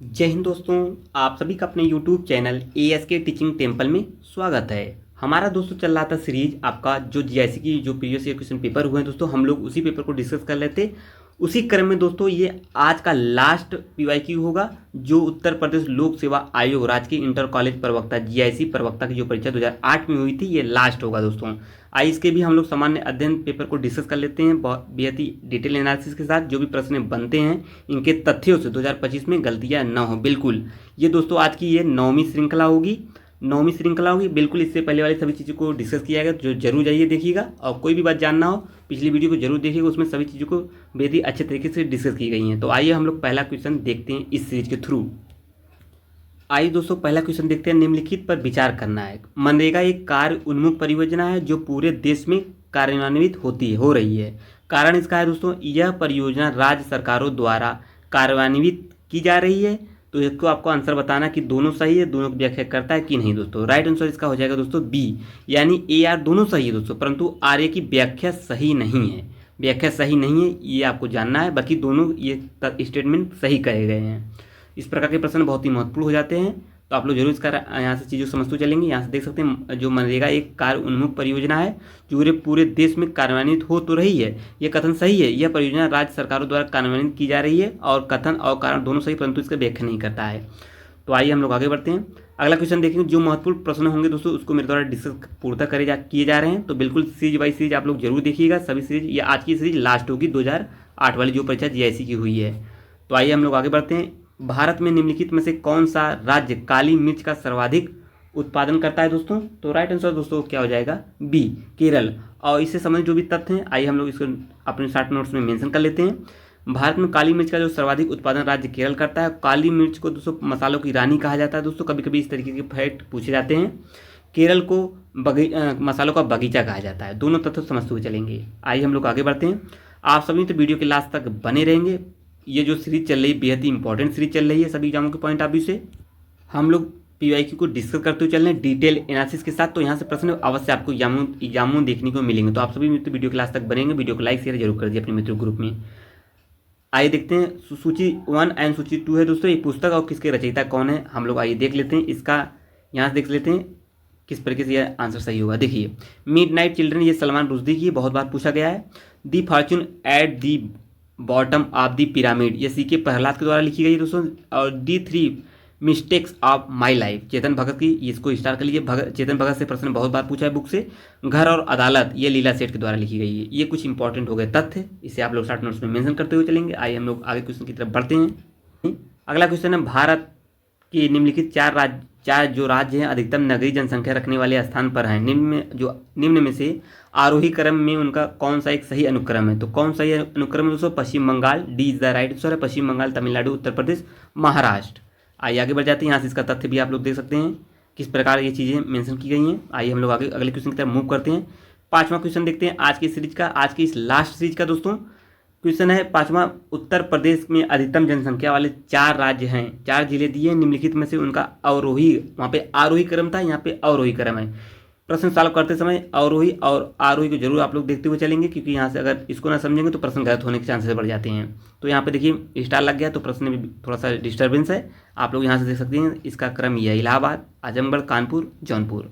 जय हिंद दोस्तों। आप सभी का अपने YouTube channel ASK teaching temple में स्वागत है। हमारा दोस्तों चल रहा था सीरीज आपका जो GIC की जो प्रीवियस ईयर क्वेश्चन पेपर हुए हैं दोस्तों, हम लोग उसी पेपर को डिस्कस कर लेते। उसी क्रम में दोस्तों ये आज का लास्ट PYQ होगा जो उत्तर प्रदेश लोक सेवा आयोग राजकीय इंटर कॉलेज प्रवक्ता GIC प्रवक्ता की जो परीक्षा 2008 में हुई थी, ये लास्ट होगा दोस्तों। आइए इसके भी हम लोग सामान्य अध्ययन पेपर को डिस्कस कर लेते हैं बेहद ही डिटेल एनालिसिस के साथ। जो भी प्रश्न बनते हैं इनके तथ्यों से 2025 में गलतियां न हो। बिल्कुल ये दोस्तों आज की ये नौवीं श्रृंखला होगी। बिल्कुल इससे पहले वाली सभी चीज़ों को डिस्कस किया गया, जो जरूर जाइए देखिएगा। और कोई भी बात जानना हो पिछली वीडियो को जरूर देखिएगा, उसमें सभी चीज़ों को बेहद ही अच्छे तरीके से डिस्कस की गई हैं। तो आइए हम लोग पहला क्वेश्चन देखते हैं इस सीरीज के थ्रू। आइए दोस्तों पहला क्वेश्चन देखते हैं। निम्नलिखित पर विचार करना है। मनरेगा एक कार्य उन्मुख परियोजना है जो पूरे देश में कार्यान्वित हो रही है। कारण इसका है दोस्तों, यह परियोजना राज्य सरकारों द्वारा कार्यान्वित की जा रही है। तो इसको आपको आंसर बताना कि दोनों सही है, दोनों की व्याख्या करता है कि नहीं दोस्तों। राइट आंसर इसका हो जाएगा दोस्तों बी, यानी AR दोनों सही है दोस्तों, परंतु RA की व्याख्या सही नहीं है। ये आपको जानना है। बाकी दोनों ये स्टेटमेंट सही कहे गए हैं। इस प्रकार के प्रश्न बहुत ही महत्वपूर्ण हो जाते हैं, तो आप लोग जरूर इसका यहाँ से चीज़ों समझते चलेंगे। यहाँ से देख सकते हैं जो मनरेगा एक कार्य उन्मुख परियोजना है जो पूरे देश में कार्यान्वित हो तो रही है, ये कथन सही है। यह परियोजना राज्य सरकारों द्वारा कार्यान्वित की जा रही है, और कथन और कारण दोनों सही, परंतु इसका व्याख्या नहीं करता है। तो आइए हम लोग आगे बढ़ते हैं। अगला क्वेश्चन देखेंगे। जो महत्वपूर्ण प्रश्न होंगे दोस्तों उसको मेरे द्वारा डिस्कस पूर्णतः किए जा रहे हैं। तो बिल्कुल सीरीज बाई सीरीज आप लोग जरूर देखिएगा। सभी सीरीज, ये आज की सीरीज लास्ट होगी 2008 वाली जो परीक्षा GIC की हुई है। तो आइए हम लोग आगे बढ़ते हैं। भारत में निम्नलिखित में से कौन सा राज्य काली मिर्च का सर्वाधिक उत्पादन करता है दोस्तों? तो राइट आंसर दोस्तों क्या हो जाएगा? बी, केरल। और इससे संबंधित जो भी तथ्य हैं आइए हम लोग इसको अपने शॉर्ट नोट्स में मेंशन कर लेते हैं। भारत में काली मिर्च का जो सर्वाधिक उत्पादन राज्य केरल करता है। काली मिर्च को दोस्तों मसालों की रानी कहा जाता है दोस्तों। कभी कभी इस तरीके के फैक्ट पूछे जाते हैं। केरल को मसालों का बगीचा कहा जाता है। दोनों तथ्य समझते हुए चलेंगे। आइए हम लोग आगे बढ़ते हैं। आप सभी तो वीडियो के लास्ट तक बने रहेंगे। ये जो सीरीज चल रही है बेहद ही इंपॉर्टेंट सीरीज चल रही है सभी एग्जामों के पॉइंट ऑफ व्यू से। हम लोग PYQ को डिस्कस करते हुए चल रहे हैं डिटेल एनालिसिस के साथ। तो यहाँ से प्रश्न अवश्य आपको एग्जामों देखने को मिलेंगे। तो आप सभी मित्र वीडियो के लास्ट तक बनेंगे। वीडियो को लाइक शेयर जरूर कर दीजिए अपने मित्रों ग्रुप में। आइए देखते हैं। सूची 1 एंड सूची 2 है दोस्तों। ये पुस्तक और किसके रचयिता कौन है हम लोग आइए देख लेते हैं। इसका यहाँ से देख लेते हैं किस तरीके से यह आंसर सही होगा। देखिए, मिडनाइट चिल्ड्रन ये सलमान रुश्दी की बहुत बार पूछा गया है। The fortune at the bottom of the pyramid ये CK प्रहलाद के द्वारा लिखी गई है दोस्तों। और the 3 mistakes of my life Chetan Bhagat की, इसको स्टार कर लीजिए। चेतन भगत से प्रश्न बहुत बार पूछा है बुक से। घर और अदालत ये लीला सेठ के द्वारा लिखी गई है। ये कुछ इंपॉर्टेंट हो गए तथ्य, इसे आप लोग शॉर्ट नोट्स में मेंशन करते हुए चलेंगे। आइए हम लोग आगे क्वेश्चन की तरफ बढ़ते हैं। अगला क्वेश्चन है, भारत के निम्नलिखित चार जो राज्य हैं अधिकतम नगरीय जनसंख्या रखने वाले स्थान पर हैं। निम्न में से आरोही क्रम में उनका कौन सा एक सही अनुक्रम है? तो कौन सा यह अनुक्रम है दोस्तों? Paschim Bangal, D is the right answer है। पश्चिम बंगाल, तमिलनाडु, उत्तर प्रदेश, महाराष्ट्र। आइए आगे बढ़ जाते हैं। यहाँ से इसका तथ्य भी आप लोग देख सकते हैं किस प्रकार ये चीज़ें मेंशन की गई हैं। आइए हम लोग आगे अगले क्वेश्चन की तरफ मूव करते हैं। पांचवा क्वेश्चन देखते हैं आज की सीरीज का, आज की इस लास्ट सीरीज का दोस्तों। क्वेश्चन है पांचवा, उत्तर प्रदेश में अधिकतम जनसंख्या वाले 4 राज्य हैं, 4 जिले दिए हैं। निम्नलिखित में से उनका अवरोही, वहाँ पे आरोही क्रम था, यहाँ पे अवरोही क्रम है। प्रश्न सॉल्व करते समय अवरोही और आरोही को जरूर आप लोग देखते हुए चलेंगे, क्योंकि यहाँ से अगर इसको ना समझेंगे तो प्रश्न गलत होने के चांसेस बढ़ जाते हैं। तो यहाँ पे देखिए स्टार लग गया तो प्रश्न में थोड़ा सा डिस्टर्बेंस है। आप लोग यहाँ से देख सकते हैं इसका क्रम यह है, इलाहाबाद, आजमगढ़, कानपुर, जौनपुर।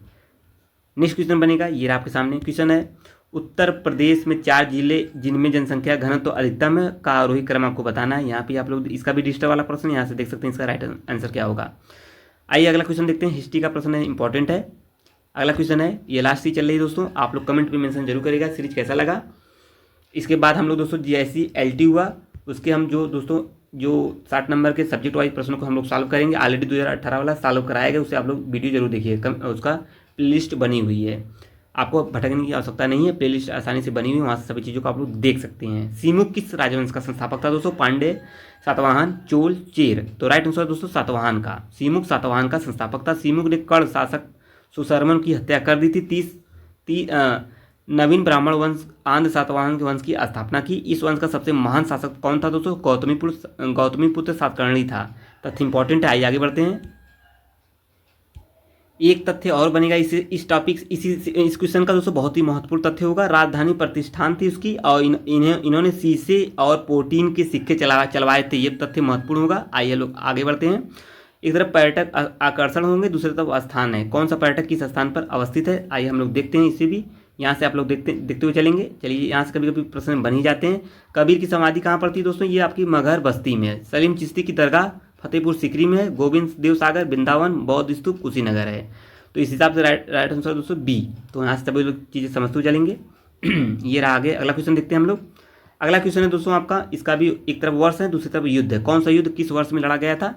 नेक्स्ट क्वेश्चन बनेगा, ये आपके सामने क्वेश्चन है, उत्तर प्रदेश में 4 जिले जिनमें जनसंख्या घनत्व तो अधिकतम है का आरोही क्रम आपको बताना है। यहाँ पे आप लोग इसका भी डिस्टर्ब वाला प्रश्न यहाँ से देख सकते हैं इसका राइट आंसर क्या होगा। आइए अगला क्वेश्चन देखते हैं। हिस्ट्री का प्रश्न है, इंपॉर्टेंट है। अगला क्वेश्चन है, ये लास्ट सीरीज चल रही है दोस्तों। आप लोग कमेंट में मेंशन जरूर करेगा सीरीज कैसा लगा। इसके बाद हम लोग दोस्तों GIC LT हुआ, उसके हम जो दोस्तों जो 60 नंबर के सब्जेक्ट वाइज प्रश्नों को हम लोग सॉल्व करेंगे। ऑलरेडी 2018 वाला सॉल्व कराया गया, उसे आप लोग वीडियो जरूर देखिए। उसका प्लेलिस्ट बनी हुई है, आपको भटकने की आवश्यकता नहीं है। प्लेलिस्ट आसानी से बनी हुई है, वहाँ से सभी चीज़ों को आप लोग देख सकते हैं। सीमुक किस राजवंश का संस्थापक था दोस्तों? पांडे, सातवाहन, चोल, चेर। तो राइट आंसर दोस्तों सातवाहन का, सीमुक सातवाहन का संस्थापक था। सीमुक ने कर्ण शासक सुशर्मन की हत्या कर दी थी। नवीन ब्राह्मण वंश आंध्र सातवाहन के वंश की स्थापना की। इस वंश का सबसे महान शासक कौन था दोस्तों? गौतमीपुत्र सातकर्णी था। तथ्य इंपॉर्टेंट है। आइए आगे बढ़ते हैं। एक तथ्य और बनेगा इस टॉपिक इस क्वेश्चन का दोस्तों बहुत ही महत्वपूर्ण तथ्य होगा। राजधानी प्रतिष्ठान थी उसकी और इन्होंने शीशे और प्रोटीन के सिक्के चलवाए थे, ये तथ्य महत्वपूर्ण होगा। आइए लोग आगे बढ़ते हैं। एक तरफ पर्यटक आकर्षण होंगे, दूसरी तरफ स्थान है। कौन सा पर्यटक किस स्थान पर अवस्थित है, आइए हम लोग देखते हैं इसे भी। यहाँ से आप लोग देखते हुए चलेंगे। चलिए यहाँ से कभी कभी प्रश्न बन ही जाते हैं। कबीर की समाधि कहाँ पर थी दोस्तों, ये आपकी मगहर बस्ती में है। सलीम चिश्ती की दरगाह फतेहपुर सीकरी में है। गोविंद देव सागर, वृंदावन, बौद्ध स्तूप कुशीनगर है। तो इस हिसाब से राइट आंसर दोस्तों बी। तो यहाँ से सभी लोग चीज़ें समझते हुए चलेंगे। ये रहा आगे अगला क्वेश्चन देखते हैं हम लोग। अगला क्वेश्चन है दोस्तों आपका, इसका भी एक तरफ वर्ष है, दूसरी तरफ युद्ध है। कौन सा युद्ध किस वर्ष में लड़ा गया था,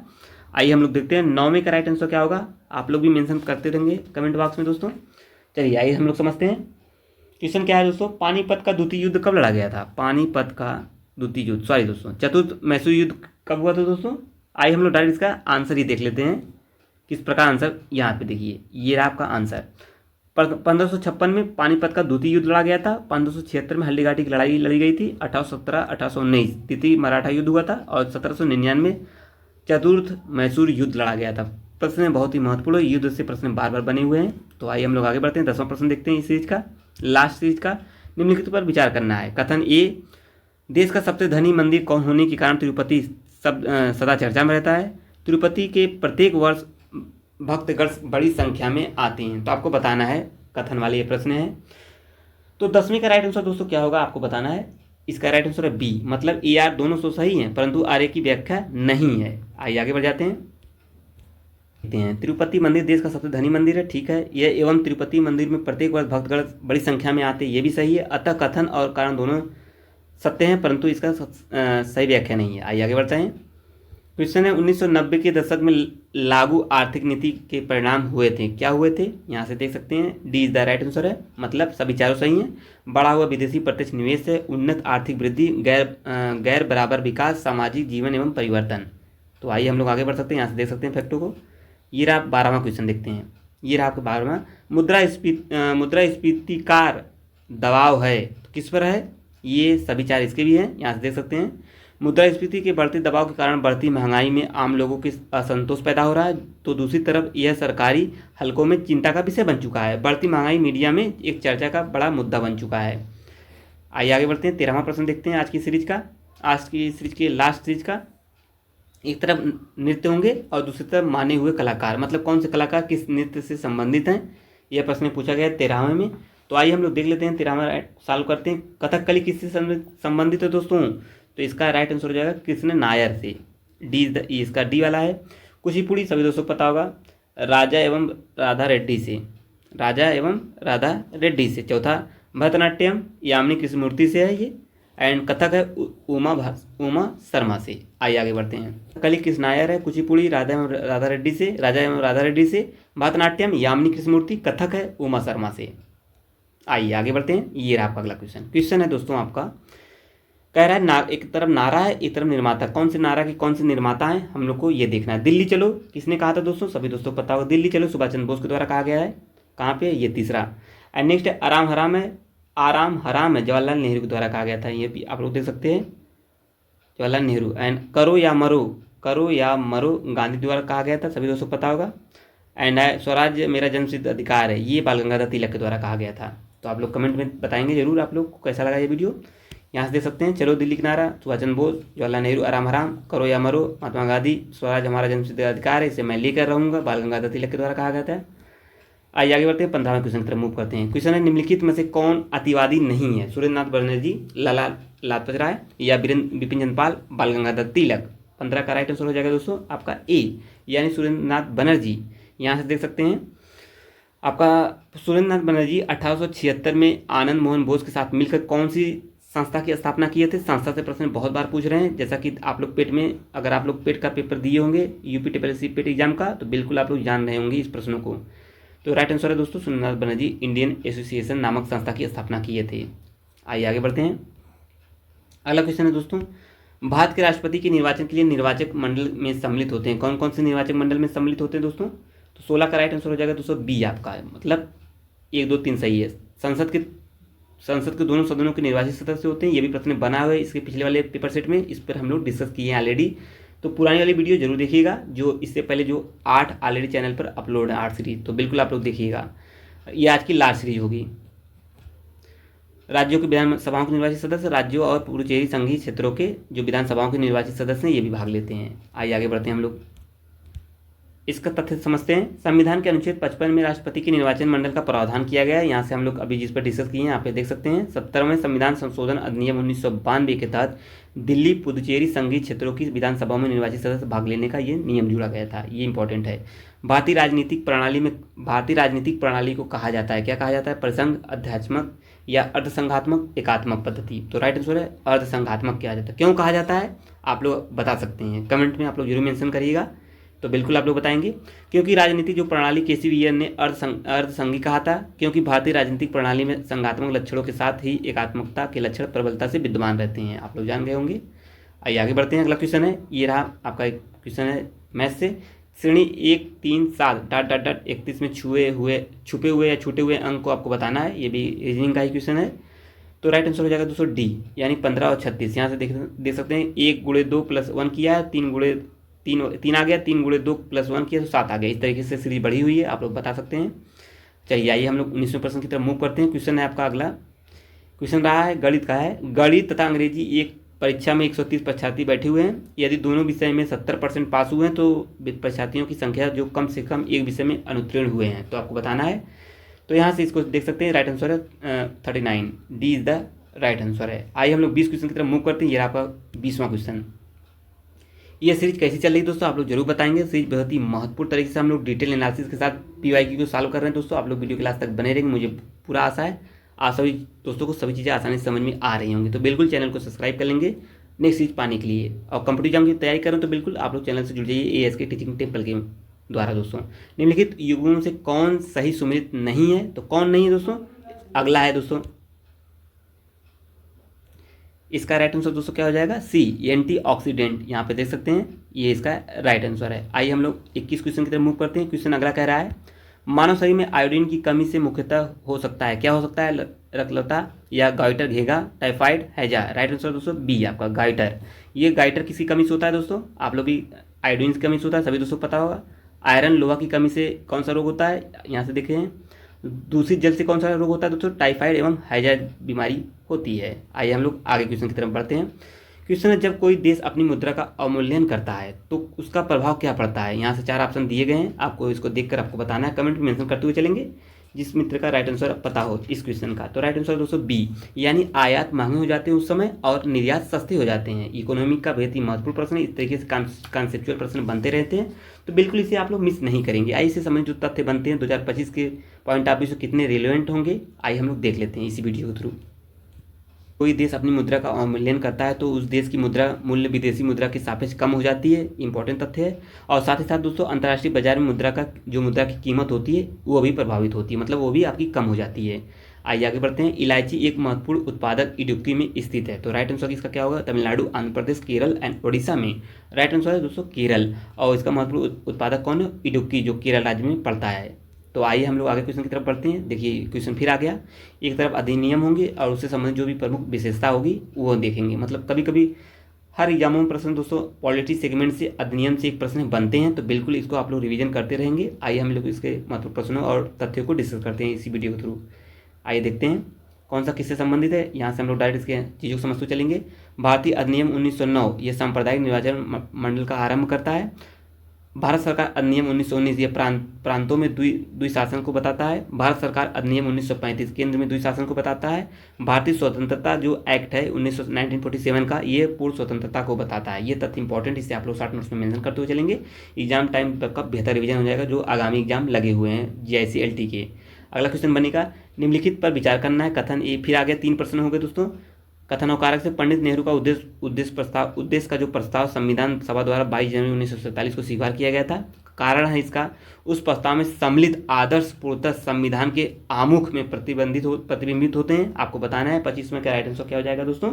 आइए हम लोग देखते हैं। 9वें का राइट आंसर क्या होगा, आप लोग भी मेंशन करते रहेंगे कमेंट बॉक्स में दोस्तों। चलिए आइए हम लोग समझते हैं। क्वेश्चन क्या है दोस्तों, पानीपत का द्वितीय युद्ध कब लड़ा गया था। पानीपत का द्वितीय युद्ध, सॉरी दोस्तों, चतुर्थ मैसूर युद्ध कब हुआ था दोस्तों। आइए हम लोग डायरेक्ट इसका आंसर ही देख लेते हैं किस प्रकार। आंसर यहाँ पे देखिए, ये रहा आपका आंसर। 1556 में पानीपत का द्वितीय युद्ध लड़ा गया था। 1576 में हल्दीघाटी की लड़ाई लड़ी गई थी। 1817 1819 तृतीय मराठा युद्ध हुआ था और 1799 चतुर्थ मैसूर युद्ध लड़ा गया था। प्रश्न बहुत ही महत्वपूर्ण है, युद्ध से प्रश्न बार बार बने हुए हैं। तो आइए हम लोग आगे बढ़ते हैं। 10वां प्रश्न देखते हैं इस सीरीज का, लास्ट सीरीज का। निम्नलिखित पर विचार करना है। कथन ए, देश का सबसे धनी मंदिर कौन होने के कारण तिरुपति सदा चर्चा में रहता है। तिरुपति के प्रत्येक वर्ष भक्तगण बड़ी संख्या में आते हैं। तो आपको बताना है, कथन वाले ये प्रश्न है। तो 10वीं का राइट आंसर दोस्तों क्या होगा आपको बताना है। इसका राइट आंसर है बी, मतलब ए आर दोनों तो सही हैं परंतु आर ए की व्याख्या नहीं है। आइए आगे बढ़ जाते हैं। तिरुपति मंदिर देश का सबसे धनी मंदिर है, ठीक है। यह एवं तिरुपति मंदिर में प्रत्येक वर्ष भक्तगण बड़ी संख्या में आते हैं, ये भी सही है। अतः कथन और कारण दोनों सत्य हैं परंतु इसका सही व्याख्या नहीं है। आइए आगे बढ़ते हैं। क्वेश्चन है 1990 के दशक में लागू आर्थिक नीति के परिणाम हुए थे, क्या हुए थे, यहाँ से देख सकते हैं। D is the right answer है, मतलब सभी चारों सही हैं। बढ़ा हुआ विदेशी प्रत्यक्ष निवेश है, उन्नत आर्थिक वृद्धि, गैर बराबर विकास, सामाजिक जीवन एवं परिवर्तन। तो आइए हम लोग आगे बढ़ सकते हैं, यहाँ से देख सकते हैं फैक्टों को। ये रहा 12वां क्वेश्चन देखते हैं। ये रहा आपका 12वां, मुद्रास्फीतिकार दबाव है तो किस पर है, ये सभी चार इसके भी हैं, यहाँ से देख सकते हैं। मुद्रास्फीति के बढ़ते दबाव के कारण बढ़ती महंगाई में आम लोगों के असंतोष पैदा हो रहा है। तो दूसरी तरफ यह सरकारी हलकों में चिंता का विषय बन चुका है। बढ़ती महंगाई मीडिया में एक चर्चा का बड़ा मुद्दा बन चुका है। आइए आगे बढ़ते हैं। 13वां प्रश्न देखते हैं आज की सीरीज का, आज की सीरीज के लास्ट सीरीज का। एक तरफ नृत्य होंगे और दूसरी तरफ माने हुए कलाकार, मतलब कौन से कलाकार किस नृत्य से संबंधित हैं, यह प्रश्न पूछा गया है 13वें में। तो आइए हम लोग देख लेते हैं। 13वां सॉल्व करते हैं। कथकली किससे संबंधित है दोस्तों, तो इसका राइट आंसर हो जाएगा कृष्ण नायर से। डी इसका डी वाला है। कुचिपुड़ी सभी दोस्तों पता होगा, राजा एवं राधा रेड्डी से, राजा एवं राधा रेड्डी से। चौथा भरतनाट्यम यामिनी कृष्णमूर्ति से है ये। एंड कथक है उमा शर्मा से। आइए आगे बढ़ते हैं। कली कृष्ण नायर है, कुचिपुड़ी राजा एवं राधा रेड्डी से, राजा एवं राधा रेड्डी से, भरतनाट्यम यामिनी कृष्णमूर्ति, कथक है उमा शर्मा से। आइए आगे बढ़ते हैं। ये रहा आपका अगला क्वेश्चन है दोस्तों आपका, कह रहा है एक तरफ नारा है एक तरफ निर्माता, कौन से नारा के कौन से निर्माता हैं हम लोग को ये देखना है। दिल्ली चलो किसने कहा था दोस्तों, सभी दोस्तों पता होगा, दिल्ली चलो सुभाष चंद्र बोस के द्वारा कहा गया है। कहाँ पे, ये तीसरा। एंड नेक्स्ट है आराम हराम है, जवाहरलाल नेहरू के द्वारा कहा गया था, ये भी आप लोग देख सकते हैं, जवाहरलाल नेहरू। एंड करो या मरो गांधी द्वारा कहा गया था, सभी दोस्तों पता होगा। एंड स्वराज्य मेरा जन्मसिद्ध अधिकार है, ये बाल गंगाधर तिलक के द्वारा कहा गया था। तो आप लोग कमेंट में बताएंगे जरूर आप लोग को कैसा लगा ये वीडियो। यहाँ से देख सकते हैं, चलो दिल्ली किनारा सुभाष चंद्र बोस, जवाहरलाल नेहरू आराम हराम, करो या मरो महात्मा गांधी, स्वराज हमारा जन्मसिद्ध अधिकार है, इसे मैं लेकर रहूँगा, बाल गंगाधर तिलक के द्वारा कहा गया था। आइए आगे बढ़ते हैं। 15वें क्वेश्चन की तरफ मूव करते हैं। क्वेश्चन है निम्नलिखित में से कौन अतिवादी नहीं है, सुरेंद्रनाथ बनर्जी, लाला लाजपत राय या बिपिन चंद्र पाल, बाल गंगाधर तिलक। 15 का राइट आंसर हो जाएगा दोस्तों आपका ए, यानी सुरेंद्रनाथ बनर्जी। यहाँ से देख सकते हैं आपका सुरेंद्रनाथ बनर्जी 1876 में आनंद मोहन बोस के साथ मिलकर कौन सी संस्था की स्थापना किए थे। संस्था से प्रश्न बहुत बार पूछ रहे हैं, जैसा कि आप लोग पेट में, अगर आप लोग पेट का पेपर दिए होंगे यूपी टीपीएससी पेट एग्जाम का, तो बिल्कुल आप लोग जान रहे होंगे इस प्रश्नों को। तो राइट आंसर है दोस्तों सुरेंद्रनाथ बनर्जी इंडियन एसोसिएशन नामक संस्था की स्थापना किए थे। आइए आगे बढ़ते हैं। अगला क्वेश्चन है दोस्तों, भारत के राष्ट्रपति के निर्वाचन के लिए निर्वाचक मंडल में सम्मिलित होते हैं, कौन कौन से निर्वाचक मंडल में सम्मिलित होते हैं दोस्तों। तो 16 का राइट आंसर हो जाएगा दोस्तों बी आपका, मतलब 1 2 3 सही है। संसद के दोनों सदनों के निर्वाचित सदस्य होते हैं, ये भी प्रश्न बना हुआ है इसके पिछले वाले पेपर सेट में, इस पर हम लोग डिस्कस किए हैं ऑलरेडी। तो पुरानी वाली वीडियो जरूर देखिएगा, जो इससे पहले जो 8 ऑलरेडी चैनल पर अपलोड है 8 सीरीज, तो बिल्कुल आप लोग देखिएगा। ये आज की लास्ट सीरीज होगी। राज्यों के विधानसभाओं के निर्वाचित सदस्य, राज्यों और पुडुचेरी संघीय क्षेत्रों के जो विधानसभाओं के निर्वाचित सदस्य हैं ये भी भाग लेते हैं। आइए आगे बढ़ते हैं हम लोग, इसका तथ्य समझते हैं। संविधान के अनुच्छेद 55 में राष्ट्रपति के निर्वाचन मंडल का प्रावधान किया गया है। यहाँ से हम लोग अभी जिस पर डिस्कस किए हैं यहाँ पे देख सकते हैं। 17वें संविधान संशोधन अधिनियम 1992 के तहत दिल्ली पुदुचेरी संघीय क्षेत्रों की विधानसभाओं में निर्वाचित सदस्य भाग लेने का ये नियम जुड़ा गया था। ये इंपॉर्टेंट है। भारतीय राजनीतिक प्रणाली को कहा जाता है, क्या कहा जाता है? परिसंघ, अध्यात्मक या अर्धसंघात्मक एकात्मक पद्धति। तो राइट आंसर है अर्धसंघात्मक किया जाता है। क्यों कहा जाता है आप लोग बता सकते हैं, कमेंट में आप लोग जरूर मेंशन करिएगा। तो बिल्कुल आप लोग बताएंगे, क्योंकि राजनीतिक जो प्रणाली केसीवीयर ने अर्धसंघी कहा था, क्योंकि भारतीय राजनीतिक प्रणाली में संघात्मक लक्षणों के साथ ही एकात्मकता के लक्षण प्रबलता से विद्यमान रहते हैं। आप लोग जान गए होंगे। आइए आगे बढ़ते हैं। अगला क्वेश्चन है, ये रहा आपका एक क्वेश्चन है मैथ से। श्रेणी 1, 3, 7 ... 31 में छुपे हुए या छूटे हुए अंक को आपको बताना है। ये भी रीजनिंग का ही क्वेश्चन है। तो राइट आंसर हो जाएगा दोस्तों डी, यानी 15 और 36। यहाँ से देख सकते हैं 1 × 2 + 1 किया है, 3 आ गया, 3 × 2 + 1 किया तो 7 आ गया। इस तरीके से सीरीज बढ़ी हुई है, आप लोग बता सकते हैं। चलिए आइए हम लोग 19वें प्रश्न की तरफ मूव करते हैं। क्वेश्चन है आपका अगला क्वेश्चन रहा है गणित का है। गणित तथा अंग्रेजी एक परीक्षा में 130 परीक्षार्थी बैठे हुए हैं। यदि दोनों विषय में 70% पास हुए हैं तो परीक्षार्थियों की संख्या जो कम से कम एक विषय में अनुत्तीर्ण हुए हैं, तो आपको बताना है। तो यहाँ से इसको देख सकते हैं, राइट आंसर है 39, D is the right answer है। आइए हम लोग 20 क्वेश्चन की तरफ मूव करते हैं। ये आपका 20वां क्वेश्चन। ये सीरीज कैसी चल रही है दोस्तों, आप लोग जरूर बताएंगे। सीरीज बहुत ही महत्वपूर्ण तरीके से हम लोग डिटेल एनालिसिस के साथ PYQ को सॉल्व कर रहे हैं दोस्तों। आप लोग वीडियो क्लास तक बने रहेंगे, मुझे पूरा आशा है आप सभी दोस्तों को सभी चीज़ें आसानी से समझ में आ रही होंगी। तो बिल्कुल चैनल को सब्सक्राइब कर लेंगे नेक्स्ट सीरीज पाने के लिए। और कॉम्पिटिटिव एग्जाम की तैयारी करें तो बिल्कुल आप लोग चैनल से जुड़ जाइए ASK टीचिंग टेम्पल के द्वारा दोस्तों। निम्नलिखित युग्मों से कौन सही सुमेलित नहीं है? तो कौन नहीं है दोस्तों? अगला है दोस्तों, इसका राइट आंसर दोस्तों क्या हो जाएगा? सी, एंटीऑक्सीडेंट। यहाँ पे देख सकते हैं, ये इसका राइट आंसर है। आइए हम लोग 21 क्वेश्चन की तरफ मूव करते हैं। क्वेश्चन अगला कह रहा है, मानव शरीर में आयोडीन की कमी से मुख्यतः हो सकता है, क्या हो सकता है? रक्तलता या गाइटर, घेगा, टाइफाइड, हैजा। राइट आंसर दोस्तों बी आपका गाइटर। ये गाइटर किसी कमी से होता है दोस्तों, आप लोग भी आयोडीन की कमी से होता है, सभी दोस्तों पता होगा। आयरन, लोहा की कमी से कौन सा रोग होता है? यहाँ से देखें, दूषित जल से कौन सा रोग होता है दोस्तों? टाइफाइड एवं हैजा बीमारी होती है। आइए हम लोग आगे क्वेश्चन की तरफ बढ़ते हैं। क्वेश्चन है, जब कोई देश अपनी मुद्रा का अवमूल्यन करता है तो उसका प्रभाव क्या पड़ता है? यहाँ से 4 ऑप्शन दिए गए हैं, आपको इसको देखकर आपको बताना है। कमेंट में मेंशन करते हुए चलेंगे जिस मित्र का राइट आंसर पता हो इस क्वेश्चन का। तो राइट आंसर दोस्तों बी, यानी आयात महंगे हो जाते हैं उस समय और निर्यात सस्ते हो जाते हैं। इकोनॉमी का बेहद ही महत्वपूर्ण प्रश्न है, इस तरीके से कॉन्सेप्चुअल प्रश्न बनते रहते हैं, तो बिल्कुल इसे आप लोग मिस नहीं करेंगे। आइए इसे समझ, जो तथ्य बनते हैं 2025 के पॉइंट ऑफ व्यू से कितने रिलेवेंट होंगे, आइए हम लोग देख लेते हैं इसी वीडियो के थ्रू। कोई देश अपनी मुद्रा का अवमूल्यन करता है तो उस देश की मुद्रा मूल्य विदेशी मुद्रा के सापेक्ष कम हो जाती है, इंपॉर्टेंट तथ्य है। और साथ ही साथ दोस्तों अंतर्राष्ट्रीय बाजार में मुद्रा की कीमत होती है वो भी प्रभावित होती है, मतलब वो भी आपकी कम हो जाती है। आइए आगे बढ़ते हैं। इलायची एक महत्वपूर्ण उत्पादक इडुक्की में स्थित है, तो राइट आंसर इसका क्या होगा? तमिलनाडु, आंध्र प्रदेश, केरल एंड ओडिशा में। राइट आंसर है दोस्तों केरल, और इसका महत्वपूर्ण उत्पादक कौन है? इडुक्की, जो केरल राज्य में पड़ता है। तो आइए हम लोग आगे क्वेश्चन की तरफ बढ़ते हैं। देखिए क्वेश्चन फिर आ गया, एक तरफ अधिनियम होंगे और उससे संबंधित जो भी प्रमुख विशेषता होगी वो देखेंगे। मतलब कभी कभी हर एग्जामों में प्रश्न दोस्तों पॉलिटी सेगमेंट से, अधिनियम से एक प्रश्न बनते हैं, तो बिल्कुल इसको आप लोग रिवीजन करते रहेंगे। आइए हम लोग इसके महत्वपूर्ण प्रश्नों और तथ्यों को डिस्कस करते हैं इसी वीडियो के थ्रू। आइए देखते हैं कौन सा किससे संबंधित है। यहाँ से हम लोग डायरेक्ट इसके चीज़ों को समझते चलेंगे। भारतीय अधिनियम 1909 ये सांप्रदायिक निर्वाचन मंडल का आरंभ करता है। भारत सरकार अधिनियम 1919 ये प्रांतों में द्विशासन को बताता है। भारत सरकार अधिनियम 1935 केंद्र में द्विशासन को बताता है। भारतीय स्वतंत्रता जो एक्ट है 1947 का, ये पूर्ण स्वतंत्रता को बताता है। ये तथ्य इंपॉर्टेंट, इसे आप लोग शॉर्ट नोट्स में मेंशन करते हुए चलेंगे। एग्जाम टाइम तक का बेहतर रिवीजन हो जाएगा जो आगामी एग्जाम लगे हुए हैं GIC LT के। अगला क्वेश्चन बनेगा, निम्नलिखित पर विचार करना है। कथन ए, फिर आगे 3 प्रश्न हो गए दोस्तों। कथन और कारक से पंडित नेहरू का उद्देश्य का जो प्रस्ताव संविधान सभा द्वारा 22 जनवरी 1947 को स्वीकार किया गया था। कारण है इसका, उस प्रस्ताव में सम्मिलित आदर्श पूर्णतः संविधान के आमुख में प्रतिबिंबित होते हैं। आपको बताना है 25 में का राइट आंसर क्या हो जाएगा दोस्तों।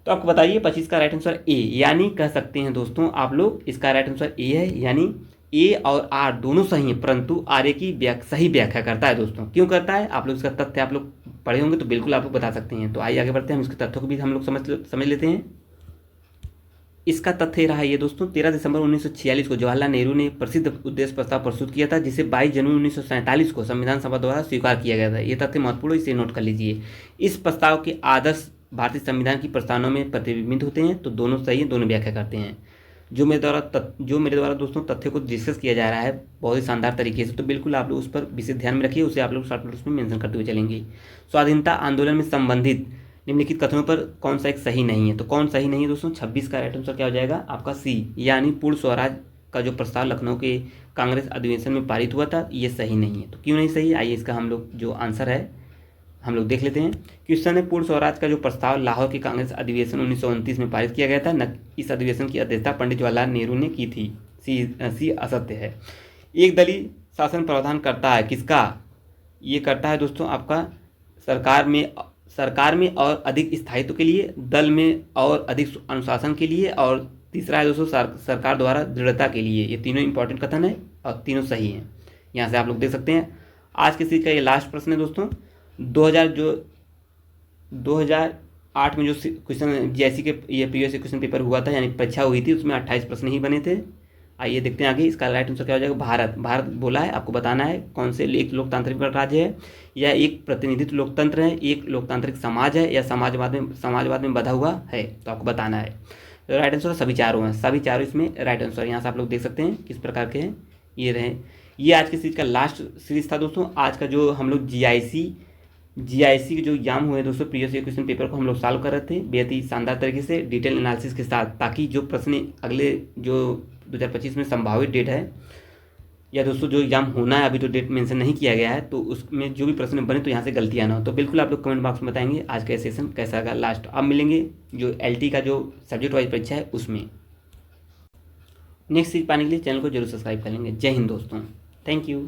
तो आपको बताइए 25 का राइट आंसर ए, यानी कह सकते हैं दोस्तों आप लोग इसका राइट आंसर ए है, यानी ए और आर दोनों सही हैं, परंतु आर ए की सही व्याख्या करता है दोस्तों। क्यों करता है? आप लोग इसका तथ्य आप लोग पढ़े होंगे तो बिल्कुल आप लोग बता सकते हैं। तो आइए आगे बढ़ते हैं, हम इसके तथ्यों को भी हम लोग समझ लेते हैं। इसका तथ्य रहा ये दोस्तों, 13 दिसंबर 1946 को जवाहरलाल नेहरू ने प्रसिद्ध उद्देश्य प्रस्ताव प्रस्तुत किया था, जिसे 22 जनवरी 1947 को संविधान सभा द्वारा स्वीकार किया गया था। ये तथ्य महत्वपूर्ण है, इसे नोट कर लीजिए। इस प्रस्ताव के आदर्श भारतीय संविधान की प्रस्तावना में प्रतिबिंबित होते हैं, तो दोनों सही है, दोनों व्याख्या करते हैं। जो मेरे द्वारा दोस्तों तथ्य को डिस्कस किया जा रहा है बहुत ही शानदार तरीके से, तो बिल्कुल आप लोग उस पर विशेष ध्यान में रखिए, उसे आप लोग शॉर्ट नोट्स में मेंशन करते हुए चलेंगे। स्वाधीनता आंदोलन में संबंधित निम्नलिखित कथनों पर कौन सा एक सही नहीं है? तो कौन सही नहीं है दोस्तों? 26 का राइट आंसर क्या हो जाएगा आपका सी, यानी पूर्ण स्वराज का जो प्रस्ताव लखनऊ के कांग्रेस अधिवेशन में पारित हुआ था, ये सही नहीं है। तो क्यों नहीं सही? आइए इसका हम लोग जो आंसर है हम लोग देख लेते हैं कि उस समय पूर्ण स्वराज का जो प्रस्ताव लाहौर के कांग्रेस अधिवेशन 1929 में पारित किया गया था। इस अधिवेशन की अध्यक्षता पंडित जवाहरलाल नेहरू ने की थी। सी असत्य है। एक दलीय शासन प्रावधान करता है किसका? ये करता है दोस्तों आपका सरकार में और अधिक स्थायित्व के लिए, दल में और अधिक अनुशासन के लिए, और तीसरा है दोस्तों सरकार द्वारा दृढ़ता के लिए। ये तीनों इंपॉर्टेंट कथन है और तीनों सही हैं। यहाँ से आप लोग देख सकते हैं। आज के सीरीज का ये लास्ट प्रश्न है दोस्तों। 2008 में जो क्वेश्चन जीआईसी के ये प्रीवियस क्वेश्चन पेपर हुआ था, यानी परीक्षा हुई थी, उसमें 28 प्रश्न ही बने थे। आइए देखते हैं आगे। इसका राइट आंसर क्या हो जाएगा? भारत बोला है, आपको बताना है कौन से एक लोकतांत्रिक राज्य है, या एक प्रतिनिधित्व लोकतंत्र है, एक लोकतांत्रिक समाज है, या समाजवाद में बधा हुआ है, तो आपको बताना है। तो राइट आंसर सभी चारों हैं, सभी चारों इसमें राइट आंसर। यहाँ से आप लोग देख सकते हैं किस प्रकार के हैं ये रहे। ये आज की सीरीज का लास्ट सीरीज था दोस्तों। आज का जो हम लोग जीआईसी के जो एग्जाम हुए दोस्तों, प्रीवियस ईयर क्वेश्चन पेपर को हम लोग सॉल्व कर रहे थे बेहद ही शानदार तरीके से, डिटेल एनालिसिस के साथ, ताकि जो प्रश्न अगले जो 2025 में संभावित डेट है, या दोस्तों जो एग्जाम होना है, अभी तो डेट मेंशन नहीं किया गया है, तो उसमें जो भी प्रश्न बने तो यहाँ से गलतियाँ ना हो। तो बिल्कुल आप लोग कमेंट बॉक्स में बताएंगे आज का सेशन कैसा लगा लास्ट। अब मिलेंगे जो LT का जो सब्जेक्ट वाइज परीक्षा है उसमें। नेक्स्ट सीरीज पाने के लिए चैनल को जरूर सब्सक्राइब कर लेंगे। जय हिंद दोस्तों, थैंक यू।